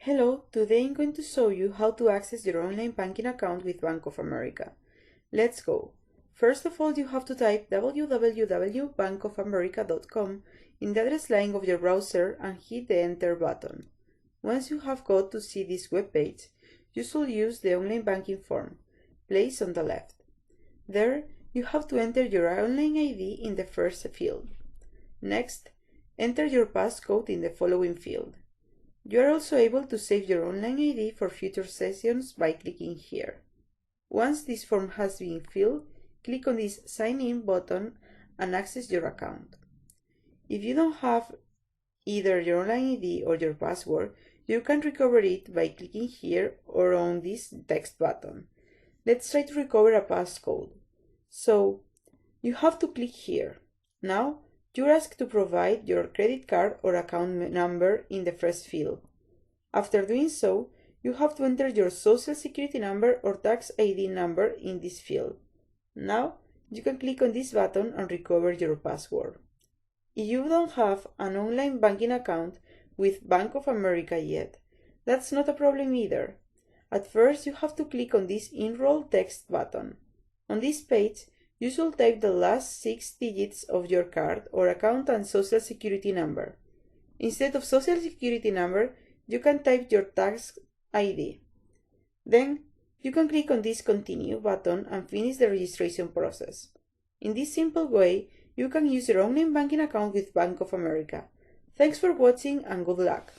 Hello, today I'm going to show you how to access your online banking account with Bank of America. Let's go. First of all, you have to type www.bankofamerica.com in the address line of your browser and hit the enter button. Once you have got to see this web page, you should use the online banking form, placed on the left. There, you have to enter your online ID in the first field. Next, enter your passcode in the following field. You are also able to save your online ID for future sessions by clicking here. Once this form has been filled, click on this Sign In button and access your account. If you don't have either your online ID or your password, you can recover it by clicking here or on this text button. Let's try to recover a passcode. So, you have to click here. Now, you're asked to provide your credit card or account number in the first field. After doing so, you have to enter your social security number or tax ID number in this field. Now, you can click on this button and recover your password. If you don't have an online banking account with Bank of America yet, that's not a problem either. At first, you have to click on this Enroll Text button. On this page, you should type the last 6 digits of your card or account and social security number. Instead of social security number, you can type your tax ID. Then, you can click on this Continue button and finish the registration process. In this simple way, you can use your online banking account with Bank of America. Thanks for watching and good luck!